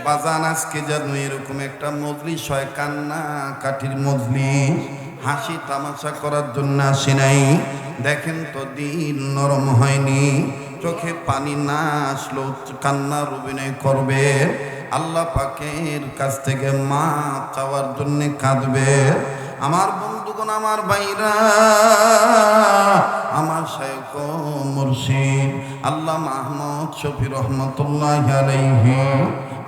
বাজান আজকে যেন এরকম একটা মজলিস হয়, কান্না কাঠির মজলিস, হাসি তামাশা করার জন্য আসি নাই। দেখেন তো দিল নরম হয়নি, চোখে পানি না আসলো কান্নার অভিনয় করবে, আল্লাহ পাকের কাছ থেকে মাপ চাওয়ার জন্য কাঁদবে। আমার বন্ধুগণ, আমার ভাইরা, আমার শায়খ মুর্শিদ আল্লামা আহমদ শফি রহমতুল্লাহ আলাইহি,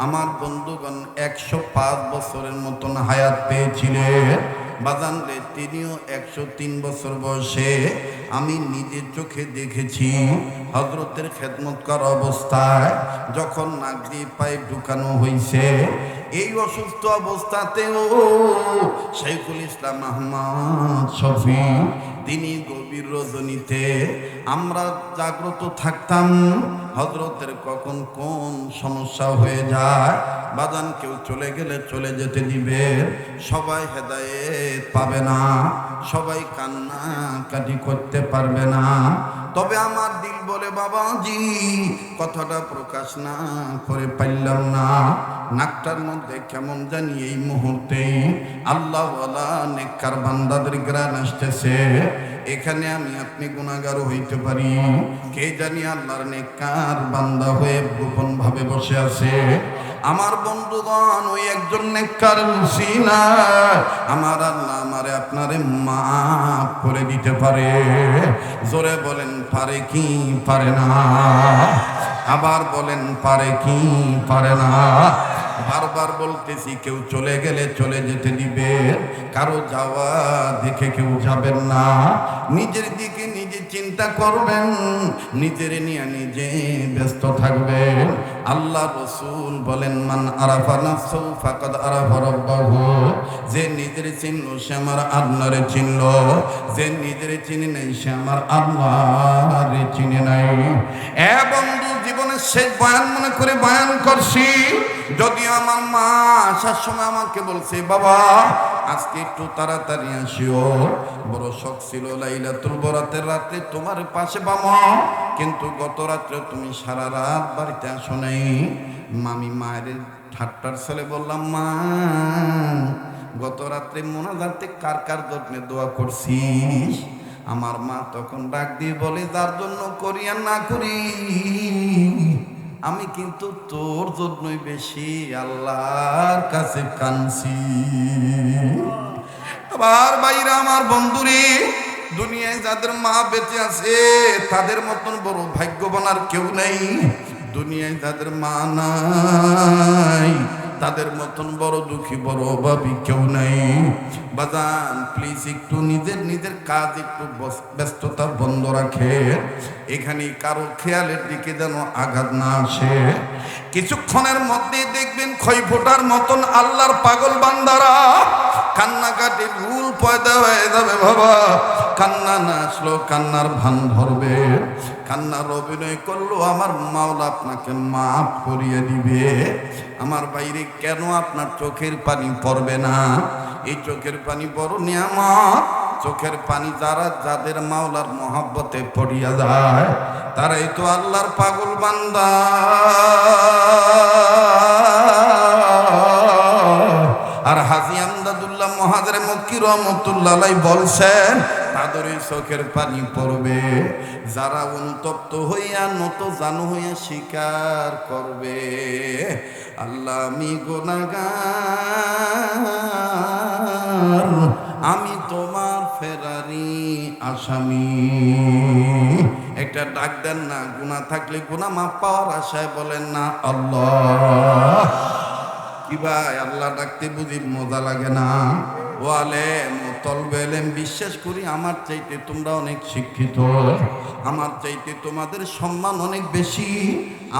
আমার বন্ধুগণ 105 বছরের মতন হায়াত পেয়েছিলেন। বাজান রে, তিনিও 103 বছর বয়সে আমি নিজের চোখে দেখেছি হযরতের খেদমত করা অবস্থায় যখন নাক দিয়ে পাইপ ঢুকানো হয়েছে, এই অসুস্থ অবস্থাতেও শাইখুল ইসলাম আহমদ শফি তিনি গভীর রজনীতে আমরা জাগ্রত থাকতাম, হযরতের কখন কোন সমস্যা হয়ে যায়, বাজান কেউ চলে গেলে চলে যেতে দিবে, সবাই হেদায়েত পাবে না, সবাই কান্না কাটি করতে পারবে না। তবে আমার দিল বলে বাবাজি কথাটা প্রকাশ না করে পারলাম না, নাকটার মধ্যে কেমন জানি এই মুহূর্তেই আল্লাহওয়ালা নেককার বান্দাদের গ্রাণ আসতেছে। এখানে আমি আপনি গুনাহগার হইতে পারি, কে জানি আল্লাহর নেককার বান্দা হয়ে গোপন ভাবে বসে আছে। আমার বন্ধুগণ, ওই একজন নেককার মুসিনা আমার আল্লাহ আমারে আপনারে মাফ করে দিতে পারে। জোরে বলেন পারে কি পারে না? আবার বলেন পারে কি পারে না? বারবার বলতেছি, কেউ চলে গেলে চলে যেতে দিবে, কারো যাওয়া দেখে কেউ যাবেন না, নিজের দিকে নিজে চিন্তা করবেন, নিজের নিয়ে নিজে ব্যস্ত থাকবেন। আল্লাহ রাসূল বলেন, মান আরাফা নাফসাহু ফাকাদ আরাফা রাব্বাহু, যে নিজের চিনল সে আমার আল্লাহরে চিনল, যে নিজের চিনে নাই সে আমার আল্লাহরে চিনে নাই। বন্ধু, জীবনের শেষ বয়ান মনে করে বয়ান করছি, যদিও আমার মা আসার সময় আমাকে বলছে, বাবা আজকে একটু তাড়াতাড়ি আসিও, বড় শখ ছিল লাইলাতুল বরাতের রাতে তোমার পাশে বাবা, কিন্তু গত রাত্রে তুমি সারা রাত বাড়িতে আসো নাই। মামি মায়ের ঠাট্টার ছলে বললাম, মা গত রাত্রে মোনাজাতে কার কার জন্য দোয়া করছিস? আমার মা তখন ডাক দিয়ে বলে, যার জন্য করি আর না করি আমি কিন্তু তোর জন্যই বেশি আল্লাহর কাছে কাঁদছি। আবার বাইরা, আমার বন্ধুরে, দুনিয়ায় যাদের মা বেঁচে আছে তাদের মতন বড় ভাগ্যবান আর কেউ নেই। দুনিয়ায় যাদের মা নাই তাদের মতন বড় দুঃখী বড় অভাবী কেউ নাই। বাজান প্লিজ একটু নিজের কাজ একটু ব্যস্ততা বন্ধ রাখে, এখানে কারো খেয়ালের দিকে যেন আঘাত না আসে। কিছুক্ষণের মধ্যে দেখবেন ক্ষয় ফোটার মতন আল্লাহর পাগল বান্দারা কান্নাকাটি ভুল পয়দা হয়ে যাবে। বাবা কান্না না আসলো কান্নার ভান ধরবে, কান্নার অভিনয় করলো আমার মাওলা আপনাকে মাফ করিয়ে দিবে। আমার বাইরে কেন আপনার চোখের পানি পড়বে না? এই চোখের পানি বড় নিয়ামত। চোখের পানি যাদের মাওলার মহব্বতে পড়িয়া যায় তারাই তো আল্লাহর পাগল বান্দা। আর হাজী আমদাদুল্লাহ মুহাজির মক্কি রহমাতুল্লাহ আলাইহি বলছেন, তাদের চোখের পানি পড়বে যারা অনুতপ্ত হইয়া নত জানু হইয়া স্বীকার করবে, আল্লাহ আমি গুনাহগার, আমি তোমার ফেরারি আসামি। একটা ডাক দেন না, গুনাহ থাকলে গুনাহ মাফ পাওয়ার আশায় বলেন না আল্লাহ। কি ভাই, আল্লাহ ডাকতে বুঝি মজা লাগে না? ও আলেম ও তলবে আলেম, বিশ্বাস করি আমার চাইতে তোমরা অনেক শিক্ষিত, আমার চাইতে তোমাদের সম্মান অনেক বেশি।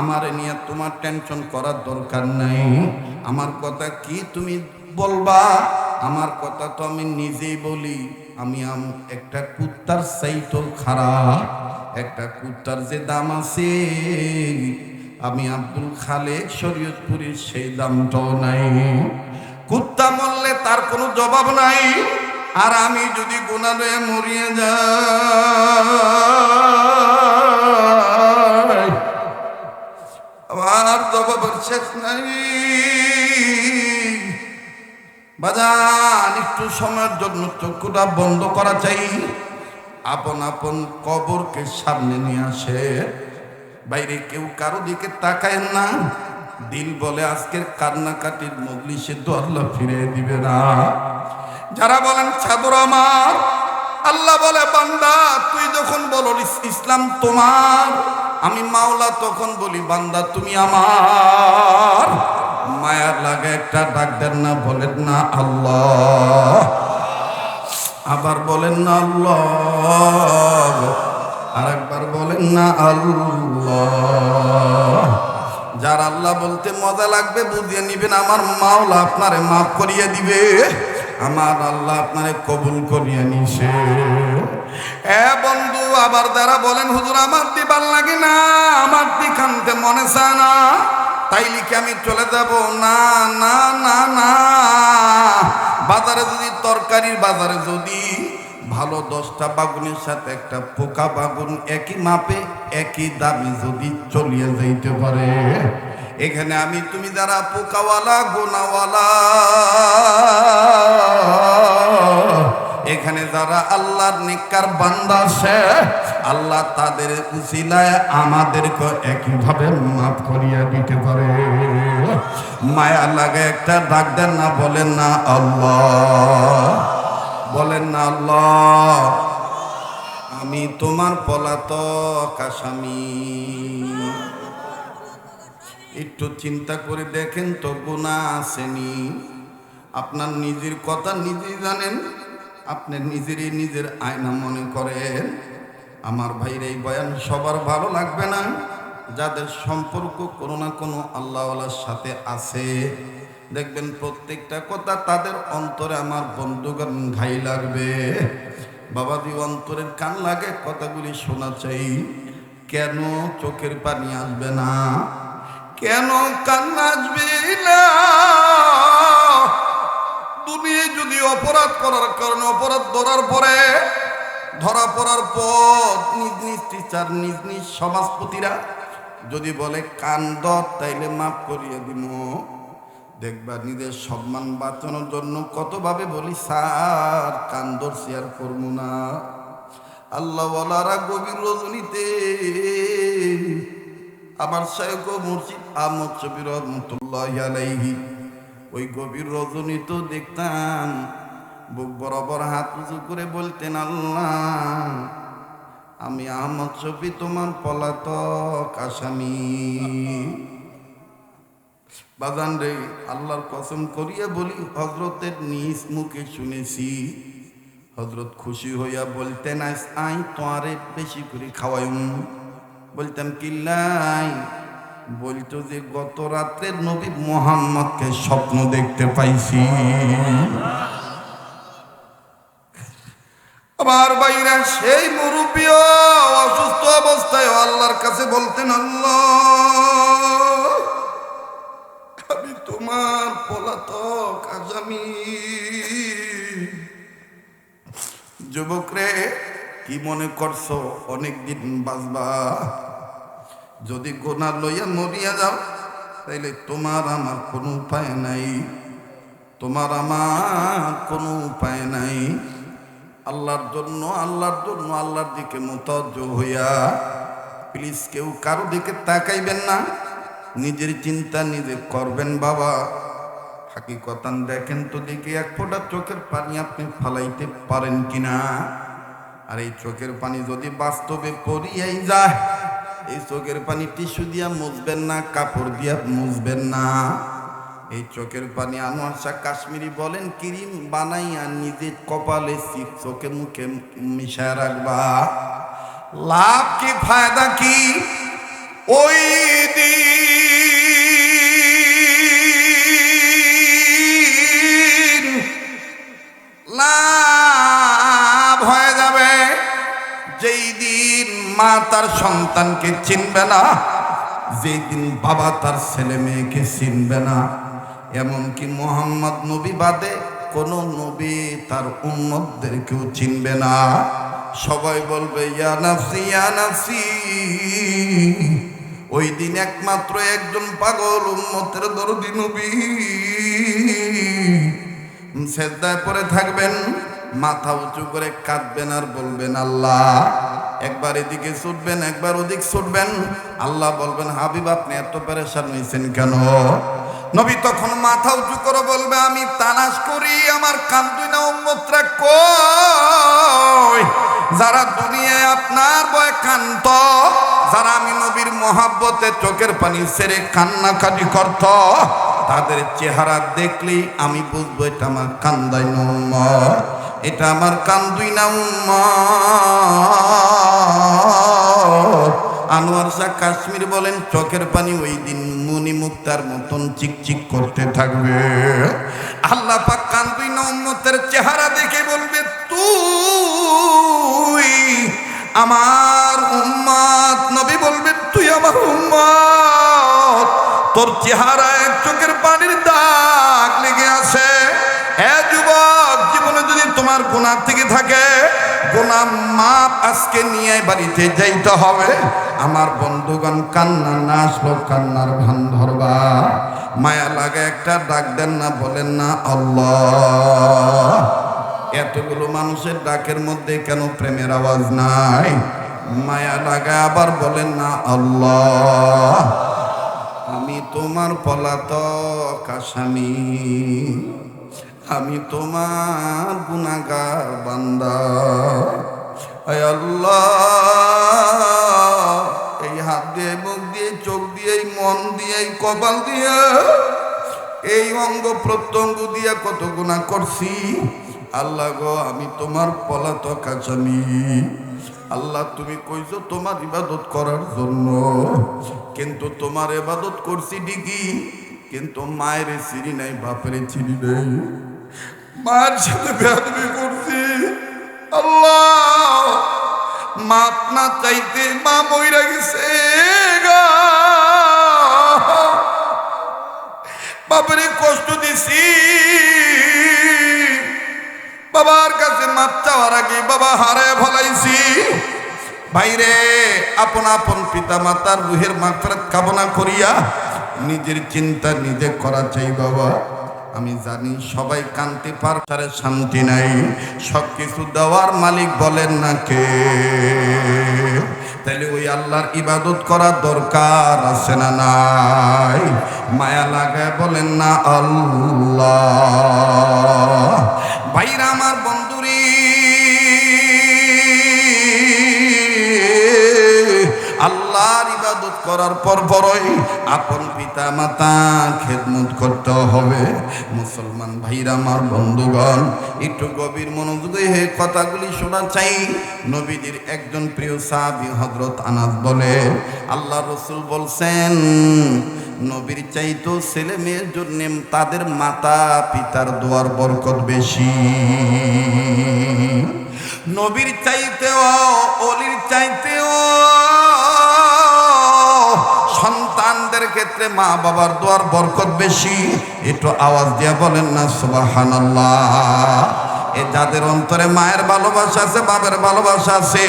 আমার নিয়ে তোমার টেনশন করার দরকার নাই। আমার কথা কি তুমি বলবা? আমার কথা তো আমি নিজেই বলি। আমি একটা কুত্তার চাইতো খারাপ, একটা কুত্তার যে দাম আছে আমি আব্দুল খালেক শরীয়তপুরীর সেই দামটাও নাই। কুত্তা মরলে তার কোনো জবাব নাই, আর আমি যদি গুনাহ হয়ে মরিয়ে যাই আমার জবাবের শেষ নাই। বাজান একটু সময়ের জন্য চক্ষুটা বন্ধ করা চাই। আপন আপন কবরকে সামনে নিয়ে আসে, বাইরে কেউ কারো দিকে তাকায় না। দিল বলে আজকের কান্নাকাটির মজলিসে তো আল্লাহ ফিরে দিবে না। যারা বলেন চাদর আমার, আল্লাহ বলে বান্দা তুই যখন বলো ইসলাম তোমার, আমি মাওলা তখন বলি বান্দা তুমি আমার। মায়ার লাগে একটা ডাক দেন না, বলেন না আল্লাহ, আবার বলেন না আল্লাহ, আর একবার বলেন না আল্লাহ। যার আল্লাহ বলতে মজা লাগবে বুঝিয়ে নিবেন, আমার মাওলা আপনারে মাফ করিয়ে দিবে, আমার আল্লাহ আপনারে কবুল করিয়ে নিছে। এ বন্ধু, আবার যারা বলেন হুজুর আমার দিবার লাগে না, আমার দিখানতে মনে চায় না, তাইলে কি আমি চলে যাব? না না না না। বাজারে যদি তরকারির বাজারে যদি ভালো 10টা বাগুনের সাথে একটা পোকা বাগুন একই মাপে একই দামে যদি চলিয়ে যাইতে পারে, এখানে আমি তুমি যারা পোকাওয়ালা গোনাওয়ালা, এখানে যারা আল্লাহর নেককার বান্দা আছে, আল্লাহ তাদের উসিলায় আমাদেরকে একইভাবে মাফ করিয়া দিতে পারে। মায়া লাগে একটা ডাক দেন না, বলেন না আল্লাহ, বলেন না আল্লাহ, আমি তোমার পলাতক আসামি। একটু চিন্তা করে দেখেন তো, গুনাহ আসেনি? আপনার নিজের কথা নিজেই জানেন, আপনি নিজেরই নিজের আয়না মনে করেন। আমার ভাইর এই বয়ান সবার ভালো লাগবে না, যাদের সম্পর্ক কোনো না কোনো আল্লাহওয়ালার সাথে আছে, দেখবেন প্রত্যেকটা কথা তাদের অন্তরে আমার বন্ধুগণ ঘাই লাগবে। বাবাজি অন্তরের কান লাগে, কথাগুলি শোনা চাই। কেন চোখের পানি আসবে না? কেন কান্না আসবে না? দুনিয়ায় যদি অপরাধ করার কারণে অপরাধ ধরা পড়ার পর নিজ নিজ টিচার নিজ নিজ সমাজপতিরা যদি বলে কান্দ, তাইলে মাফ করিয়ে দিব, দেখবা নিজের সম্মান বাঁচানোর জন্য কতভাবে বলি স্যার কান্দর শেয়ার করবো না। আল্লাহওয়ালারা গভীর রজনীতে আমার শায়খ মুর্শিদ আহমদ শফি রহমতুল্লাহি আলাইহি ওই গভীর রজনী তো দেখতাম বুক বরাবর হাত উঁচু করে বলতেন, আল্লাহ আমি আহমদ শফি তোমার পলাতক আসামি। বাজান রে, আল্লাহর কসম করিয়া বলি, হজরতের নিজ মুখে শুনেছি, হজরত খুশি হইয়া বলতেন আই তোয়ারে বেশি করে খাওয়াইম। বলতাম কিল্লাই? বলতো যে গত রাত্রে নবী মুহাম্মদকে স্বপ্ন দেখতে পাইছি। আমার বাইরা সেই মুরব্বিও অসুস্থ অবস্থায় আল্লাহর কাছে বলতেন, আল্লাহ আমি তোমার পলাতক আসামি। যুবক রে, কি মনে করছো অনেকদিন বাঁচবা? যদি গোনা লইয়া মরিয়া যাও, তাইলে তোমার আমার কোনো উপায় নাই, তোমার আমার কোনো উপায় নাই। আল্লাহর জন্য আল্লাহর দিকে মুতাওয়াজ্জু হইয়া প্লিজ কেউ কারো দিকে তাকাইবেন না, নিজের চিন্তা নিজে করবেন। বাবা হাকিকতান দেখেন তো দেখি, এক ফোঁটা চোখের পানি আপনি ফালাইতে পারেন কিনা? আর এই চোখের পানি যদি বাস্তবে পড়িয়াই যায়, এই চোখের পানি টিস্যু দিয়া মুছবেন না, কাপড় দিয়া মুছবেন না। এই চোখের পানি আনোয়ার শাহ কাশ্মীরি বলেন ক্রিম বানাইয়া নিজে কপালে চোখে মুখে মিশায় রাখবা। লাভ কি ফায়দা কি? ওই দিন লাভ হয়ে যাবে যেই দিন মা তার সন্তানকে চিনবে না, যেই দিন বাবা তার ছেলে মেয়েকে চিনবে না। এমনকি মুহাম্মদ নবী বাদে কোন নবী তার উম্মতদেরকেও চিনবে না। সবাই বলবে ইয়া নাফসি ইয়া নাফসি। ওই দিন একমাত্র একজন পাগল উম্মতের দরদি নবী সেজদায় পড়ে থাকবেন, মাথা উঁচু করে কাঁদবেন আর বলবেন আল্লাহ। একবার এদিকে ছুটবেন, একবার ওদিক ছুটবেন। আল্লাহ বলবেন হাবিব আপনি এত পেরেশান হয়েছেন কেন? নবী তখন মাথা উঁচু করে বলবে আমি তালাশ করি আমার কান্দুইনা উম্মতরা কই, যারা দুনিয়ায় আপনার ভয়ে কান্ত, যারা আমি নবীর মহাব্বতে চোখের পানি ছেড়ে কান্নাকাটি করত, তাদের চেহারা দেখলেই আমি বুঝবো এটা আমার কান্দাইনা উম্মত, এটা আমার কান্দুইনা উম্মত। আনোয়ার শাহ কাশ্মীর বলেন চোখের পানি ওই দিন মুনি মুক্তার মতন চিকচিক করতে থাকবে। আল্লাহ পাক কান্দুইনা উম্মতের চেহারা দেখে বলবে তুই আমার উম্মত। নবী বলবেন তুই আমার উম্মত, তোর চেহারায় চোখের পানির দাগ লেগে আছে। এ যুবক, জীবনে যদি তোমার গুনাহ থেকে থাকে, গুনাহ মাপ আজকে নিয়ে বাড়িতে যাইতে হবে। আমার বন্ধুগণ, কান্না না আসলো কান্নার ভান ধরবা। মায়া লাগে একটা ডাক দেন না, বলেন না আল্লাহ। এতগুলো মানুষের ডাকের মধ্যে কেন প্রেমের আওয়াজ নাই? মায়া লাগে আবার বলেন না আল্লাহ। আমি তোমার পলাতক আসামি, আমি তোমার গুনাহগার বান্দা। আয় আল্লাহ, এই হাত দিয়ে, মুখ দিয়ে, চোখ দিয়ে, এই মন দিয়ে, এই কপাল দিয়ে, এই অঙ্গ প্রত্যঙ্গ দিয়ে কত গুনাহ করছি। আল্লাহ গো, আমি তোমার পলাতক আসামি। আল্লাহ তুমি কইছো তোমার ইবাদত করার জন্য, কিন্তু তোমার ইবাদত করছি ঠিকই, কিন্তু মায়ের চিনি নাই, বাপের চিনি নাই, মায়ের সাথে বেয়াদবি করছি। আল্লাহ মাপ না চাইতে মা মইরা গেছে গা, বাপের কষ্ট দিছি। বাবার কাছে মাপ চাওয়ার আগে বাবা হারায় ফলাইছি। ভাইরে, আপন আপন পিতা মাতার রুহের মাগফিরাত কামনা করিয়া নিজের চিন্তা নিজে করা চাই। বাবা আমি জানি সবাই কান্তি পার ছাড়া শান্তি নাই, সব কিছু দেওয়ার মালিক বলেন না কে? তাহলে ওই আল্লাহর ইবাদত করা দরকার আছে না নাই? মায়া লাগায় বলেন না আল্লাহ। ভাইরা আমার, বন্ধুরি, আল্লাহর ইবাদত করার পরই আপন পিতা মাতা খেদমত করতে হবে। মুসলমান ভাইরা আমার, বন্ধুগণ, একটু গভীর মনোযোগে হয়ে কথাগুলি শোনা চাই। নবীজির একজন প্রিয় সাহাবী হযরত আনাস বলে, আল্লাহ রাসূল বলছেন নবীর চাইতো ছেলে মেয়ের জন্য তাদের মাতা পিতার দোয়ার বরকত বেশি। নবীর চাইতেও, অলির চাইতেও সন্তানদের ক্ষেত্রে মা বাবার দোয়ার বরকত বেশি। একটু আওয়াজ দিয়ে বলেন না সুবহানাল্লাহ। এ যাদের অন্তরে মায়ের ভালোবাসা আছে, বাবার ভালোবাসা আছে,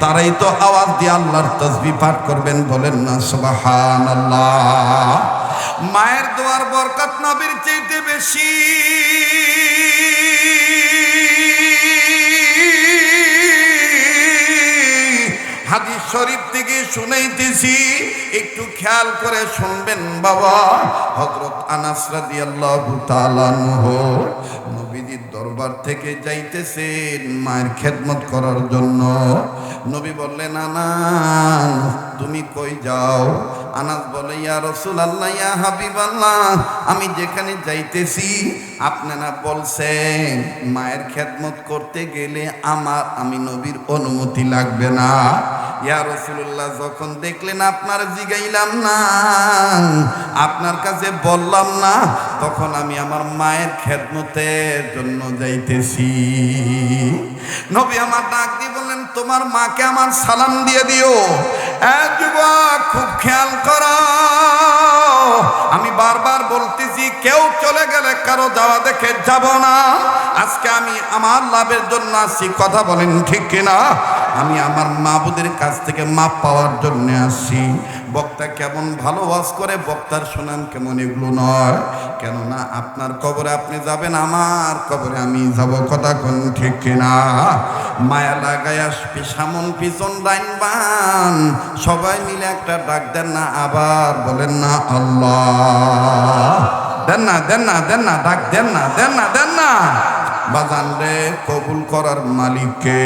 তারাই তো আওয়াজ দিয়ে আল্লাহর তাসবিহ পাঠ করবেন, বলেন না সুবহানাল্লাহ। মায়ের দোয়ার বরকত নবীর চাইতে বেশি। হাদিস শরীফ থেকে শুনাইতেছি, একটু খেয়াল করে শুনবেন বাবা। হযরত আনাস রাদিয়াল্লাহু তাআলা আনহু নবীজির দরবার থেকে যাইতেছেন মায়ের খেদমত করার জন্য। নবী বললেন আনাস তুমি কই যাও? আনাস বলে ইয়া রাসূলুল্লাহ, ইয়া হাবিবাল্লাহ, আমি যেখানে যাইতেছি আপনারা বলছেন মায়ের খেদমত করতে গেলে আমি নবীর অনুমতি লাগবে না। ইয়া রাসূলুল্লাহ, যখন দেখলেন আপনার জিগাইলাম না, আপনার কাছে বললাম না, তখন আমি আমার মায়ের খেদমতের জন্য যাইতেছি। নবী আমার ডাক দিয়ে বললেন তোমার মাকে আমার সালাম দিয়ে দিও। যুবক খুব খেয়াল করো, আমি বারবার বলতেছি কেউ চলে গেলে কারো যাওয়া দেখে যাব না। আজকে আমি আমার লাভের জন্য আসছি, কথা বলেন ঠিক কিনা? আমি আমার মাবুদের কাছ থেকে মাপ পাওয়ার জন্য আসছি। বক্তা কেমন ভালো ওয়াজ করে, বক্তার সুনাম কেমন, এগুলো নয়। কেননা আপনার কবরে আপনি যাবেন, আমার কবরে আমি যাব, কথা কোন ঠিক কিনা? মায়া লাগায়া সামন পিছন ডাইন বান সবাই মিলে একটা ডাক দেন না, আবার বলেন না আল্লাহ, দেন না দেন না দেন না, ডাক দেন না দেন না দেন না। বাজান রে, কবুল করার মালিককে।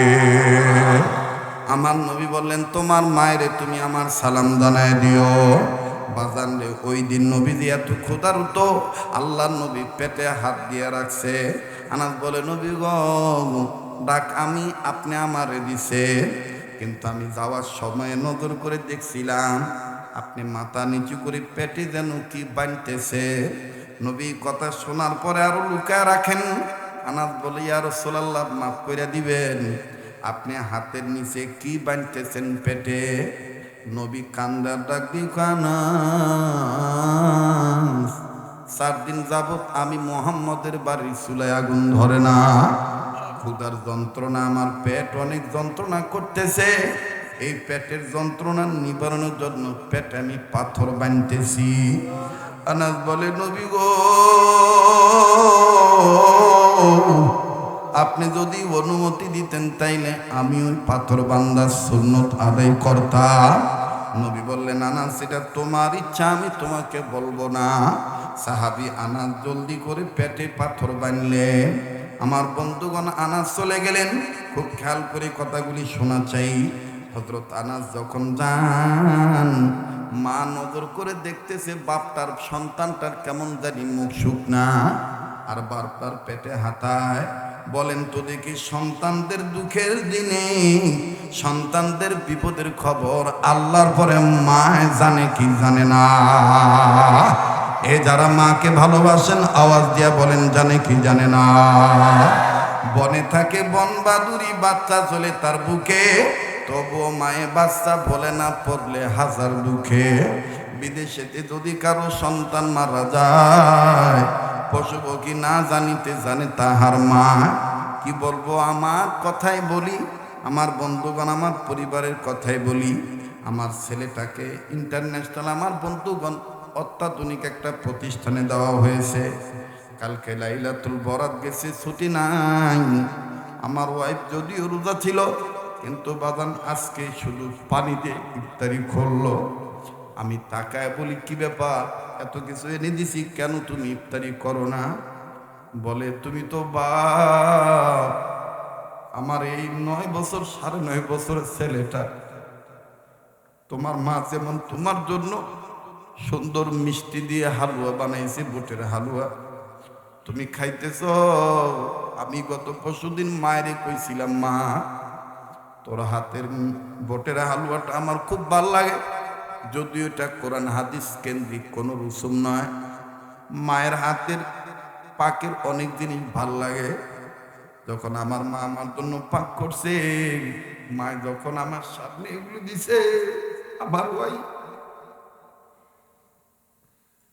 আমার নবী বললেন, তোমার মায়েরে তুমি আমার সালাম জানায় দিও। বাজান রে, ওই দিন নবী দিয়া তো ক্ষুধার্ত, আল্লাহর নবী পেটে হাত দিয়ে রাখছে। আনাস বলে, নবী গো, ডাক আমি আপনি আমারে দিছে, কিন্তু আমি যাওয়ার সময় নজর করে দেখছিলাম আপনি মাথা নিচু করে পেটে যেন কি বানতেছে। নবী কথা শোনার পরে আরো লুকায় রাখেন। আনাস বলে, ইয়া রাসূলুল্লাহ, মাফ করে দিবেন, আপনি হাতের নিচে কি বানতেছেন পেটে? নবী কান্দার ডাক দিয়ে কানা, 4 দিন যাবত আমি মুহাম্মদের বাড়ির চুলায় আগুন ধরে না, ক্ষুধার যন্ত্রণা, আমার পেট অনেক যন্ত্রণা করতেছে, এই পেটের যন্ত্রণা নিবারণের জন্য পেটে আমি পাথর বানতেছি। আনাস বলে, নবী গো, আপনি যদি অনুমতি দিতেন তাইলে আমি ওই পাথর বান্দার সুন্নত আদায় করতাম। নবী বললেন, আনাস, সেটা তোমার ইচ্ছা, আমি তোমাকে বলবো না। সাহাবী আনাস জলদি করে পেটে পাথর বানলে। আমার বন্ধুগণ, আনাস চলে গেলেন। খুব খেয়াল করে কথাগুলি শোনা চাই। হযরত আনাস যখন যান, মা নজর করে দেখতেছে বাপটার সন্তানটার কেমন জানি মুখ শুকনা, আর বারবার পেটে হাতায়। বলেন তো দেখি, সন্তানদের দুঃখের দিনে, সন্তানদের বিপদের খবর আল্লাহর পরে মা জানে কি জানে না? এ যারা মাকে ভালোবাসেন আওয়াজ দিয়া বলেন, জানে কি জানে না? বনে থাকে বন বাদুরি, বাচ্চা চলে তার বুকে, তবুও মায়ে বাচ্চা বলে না, পড়লে হাজার দুঃখে। বিদেশেতে যদি কারো সন্তান মারা যায়, পশু পক্ষী না জানিতে জানে তাহার মা। কি বলবো, আমার কথাই বলি, আমার বন্ধুগণ, আমার পরিবারের কথাই বলি। আমার ছেলেটাকে ইন্টারন্যাশনাল, আমার বন্ধুগণ, অত্যাধুনিক একটা প্রতিষ্ঠানে দেওয়া হয়েছে। কালকে লাইলাতুল বরাত গেছে, ছুটি নাই। আমার ওয়াইফ যদিও রোজা ছিল, কিন্তু বাদান আজকে শুধু পানি দিয়ে ইফতারি করলো। আমি তাকায় বলি, কি ব্যাপার, এত কিছু এনে দিছি, কেন তুমি ইফতারি করো না? বলে, তুমি তো বাপ, আমার এই 9 বছর 9.5 বছরের ছেলেটা, তোমার মা যেমন তোমার জন্য সুন্দর মিষ্টি দিয়ে হালুয়া বানাইছে, বুটের হালুয়া, তুমি খাইতেছ। আমি গত পরশুদিন মায়েরে কইছিলাম, মা, তোর হাতের বুটের হালুয়াটা আমার খুব ভাল লাগে, যদিও এটা কোরআন হাদিস কেন্দ্রিক কোনো রুসুম নয়। মায়ের হাতের পাকের অনেক জিনিস ভাল লাগে। যখন আমার মা আমার জন্য পাক করছে, মা যখন আমার সামনে এগুলো দিছে, আমার ওই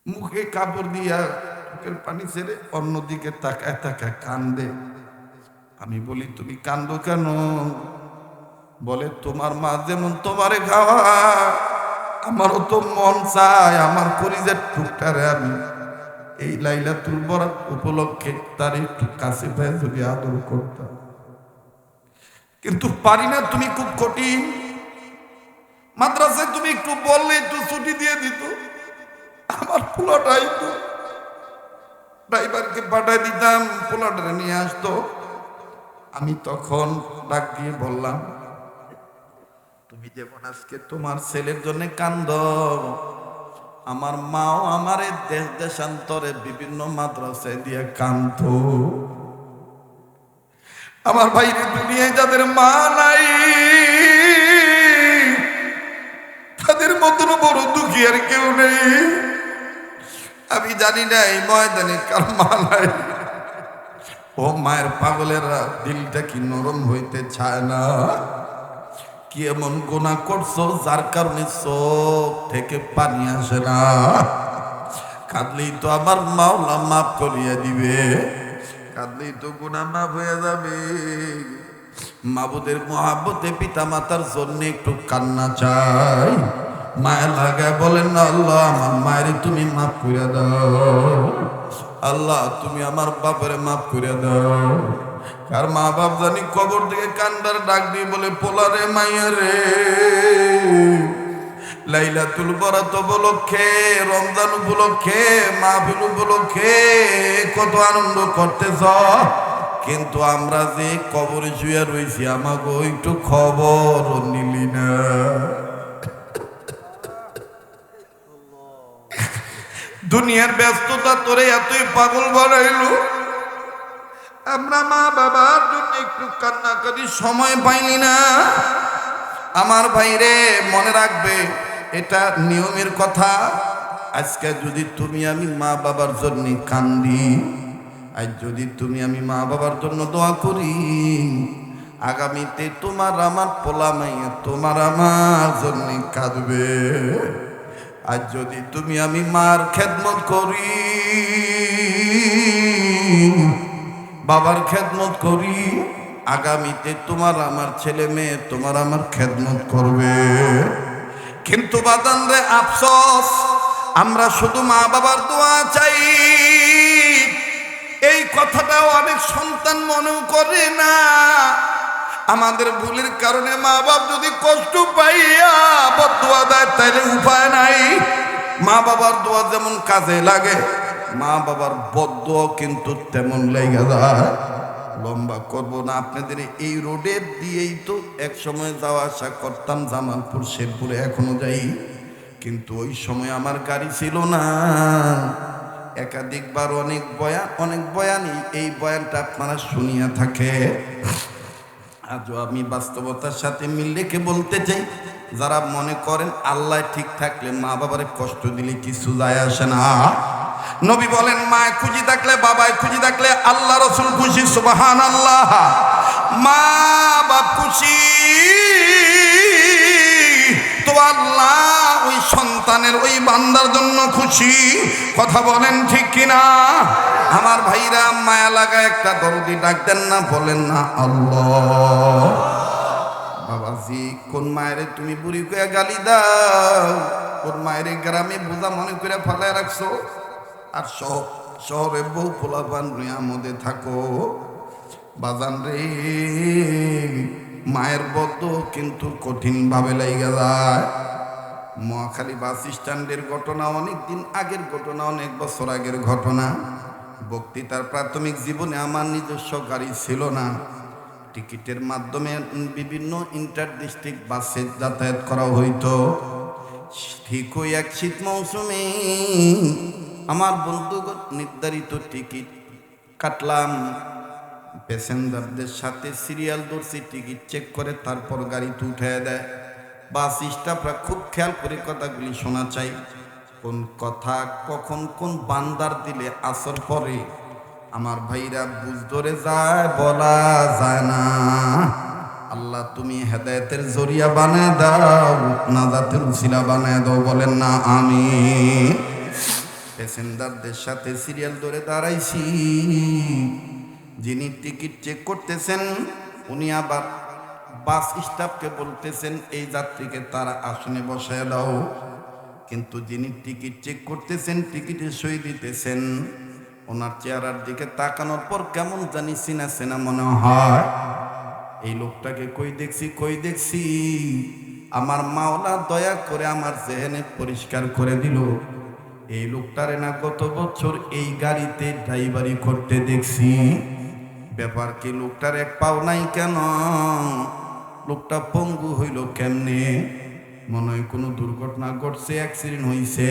মুখে কাপড় দিয়া চোখের পানি ছেড়ে অন্যদিকে তাকায় তাকায় কান্দে। আমি বলি, তুমি কান্দো কেন? বলে, তোমার মা যেমন তোমারে খাওয়া, আমারও তো মন চায় আমার কলিজার টুকটারে আমি এই লাইলাতুল বরাত উপলক্ষে তার একটু কাছে পেয়ে যদি আদর করতাম, কিন্তু পারি না। তুমি খুব কঠিন। মাদ্রাসায় তুমি একটু বললে একটু ছুটি দিয়ে দিত, আমার পোলাটাই তো ড্রাইভারকে পাঠাই দিতাম, পোলাটা নিয়ে আসতো। আমি তখন ডাক দিয়ে বললাম, তুমি যেমন আজকে তোমার ছেলের জন্য কান্দ, আমার মাও আমারে দেশ দেশান্তরে বিভিন্ন মাদ্রাসায় দিয়ে কান্দতো। আমার ভাইরে, দুনিয়ায় যাদের মা নাই, তাদের মতন বড় দুঃখী আর কেউ নেই। আমি জানি না এই ময়দানে কার মা নাই। ও মায়ের পাগলেরা, দিলটা কি নরম হইতে চায় না? কি এমন গুনাহ করছো যার কারণে চোখ থেকে পানি আসে না? কাঁদলেই তো আমার মাওলা মাফ করিয়া দিবে, কাঁদলেই তো গুনাহ মাফ হয়ে যাবে। মাবুদের মহাব্বতে পিতা মাতার জন্য একটু কান্না চাই। মায়া লাগায় বলেন না, আল্লাহ আমার মায়ের তুমি মাফ করে দাও, আল্লাহ তুমি আমার বাপরে মাফ করে দাও। আর মা বাপ জানি কবর থেকে কান্দার ডাক দিয়ে বলে, পোলারে মাইয়া রে, লাইলাতুল বরাত উপলক্ষে, রমজান উপলক্ষে, মাহফিল উপলক্ষে কত আনন্দ করতেছ, কিন্তু আমরা যে কবরে শুয়ে রয়েছি আমাকে একটু খবর নিলি না। দুনিয়ার ব্যস্ততা তোরে এতই পাগল বানাইলো, আমরা মা বাবার জন্য একটু কান্নাকাটি সময় পাইনি না। আমার ভাইরে মনে রাখবে, এটা নিয়মের কথা। আজকে যদি তুমি আমি মা বাবার জন্য কান্দি, আজ যদি তুমি আমি মা বাবার জন্য দোয়া করি, আগামীতে তোমার আমার পোলা মাইয়া তোমার আমার জন্য কাঁদবে। আজ যদি তুমি আমি মার খেদমত করি, বাবার খেদমত করি, আগামীতে তোমার আমার ছেলে মেয়ে তোমার আমার খেদমত করবে। কিন্তু বাদান রে আফসোস, আমরা শুধু মা বাবার দোয়া চাই, এই কথাটাও অনেক সন্তান মনেও করে না। আমাদের ভুলের কারণে মা বাপ যদি কষ্ট পাইয়া বদদোয়া দেয় তাইলে উপায় নাই। মা বাবার দোয়া যেমন কাজে লাগে, মা বাবার বদদোয়া কিন্তু তেমন লেগে যায়। লম্বা করবো না, আপনাদের এই রোডে দিয়েই তো এক সময় যাওয়া আসা করতাম, জামালপুর শেরপুরে এখনো যাই, কিন্তু ওই সময় আমার গাড়ি ছিল না। একাধিকবার অনেক বয়ানই এই বয়ানটা আপনারা শুনিয়া থাকে। আজও আমি বাস্তবতার সাথে মিল রেখে বলতে চাই, যারা মনে করেন আল্লাহ ঠিক থাকলে মা বাবারে কষ্ট দিলে কিছু যায় আসে না। নবী বলেন, মায় খুশি থাকলে, বাবায় খুশি থাকলে আল্লাহ রসুল খুশি, সুবহানাল্লাহ। মা বাপ খুশি তো আল্লাহ ওই সন্তানের ওই বান্দার জন্য খুশি। কথা বলেন ঠিক কিনা? আমার ভাইরা মায়া লাগা একটা দরদি ডাক দেন না, বলেন না আল্লাহ। বাবাজি, কোন মায়েরে তুমি বুড়ি করে গালি দাও, কোন মায়েরে গ্রামে বোঝা মনে করে ফালায় রাখছো, আর শহরে বউ পোলাপান নিয়ামতে থাকো। বাজান রে, মায়ের বদ্ধ কিন্তু কঠিন ভাবে লাইগা যায়। মহাখালী বাস স্ট্যান্ডের ঘটনা অনেক দিন আগের ঘটনা, অনেক বছর আগের ঘটনা। বক্তৃতার প্রাথমিক জীবনে আমার নিজস্ব গাড়ি ছিল না, টিকিটের মাধ্যমে বিভিন্ন ইন্টার ডিস্ট্রিক্ট বাসে যাতায়াত করা হইতো। ঠিক ওই এক শীত মৌসুমে আমার বন্ধুগণ নির্ধারিত টিকিট কাটলাম, প্যাসেঞ্জারদের সাথে সিরিয়াল ধরছি, টিকিট চেক করে তারপর গাড়িতে উঠে দেয়। বাস স্টাফরা খুব খেয়াল করে কথাগুলি শোনা চাই, কোন কথা কখন কোন বান্দার দিলে আসর পরে আমার ভাইরা বুঝ ধরে যায়, বলা যায় না। আল্লাহ তুমি হেদায়েতের জরিয়া বানায় দাও, নাজাতের উসিলা বানায় দাও, বলেন না আমিন। প্যাসেঞ্জারদের সাথে সিরিয়াল ধরে দাঁড়াইছি, যিনি টিকিট চেক করতেছেন উনি আবার বাস স্টাফকে বলতেছেন এই যাত্রীকে তারা আসনে বসায় দাও, কিন্তু যিনি টিকিট চেক করতেছেন, টিকিটে সই দিতেছেন, ওনার চেহারার দিকে তাকানোর পর কেমন জানি চেনা চেনা মনে হয়। এই লোকটাকে কই দেখছি। আমার মাওলা দয়া করে আমার জেহেনে পরিষ্কার করে দিল, এই লোকটারে না গত বছর এই গাড়িতে ড্রাইভারি করতে দেখছি। ব্যাপার কি, লোকটার এক পাও নাই কেন, লোকটা পঙ্গু হইল কেমনে? মনে হয় কোনো দুর্ঘটনা ঘটছে, অ্যাক্সিডেন্ট হইছে।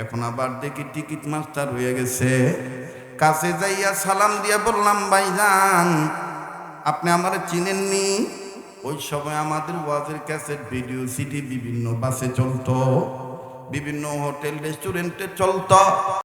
এখন আবার দেখি টিকিট মাস্টার হয়ে গেছে। কাছে যাইয়া সালাম দিয়া বললাম, ভাইজান আপনি আমার চিনেননি? ওই সময় আমাদের ওয়াজের ক্যাসেট, ভিডিও, সিডি বিভিন্ন বাসে চলতো, বিভিন্ন হোটেল রেস্টুরেন্টে চলতো।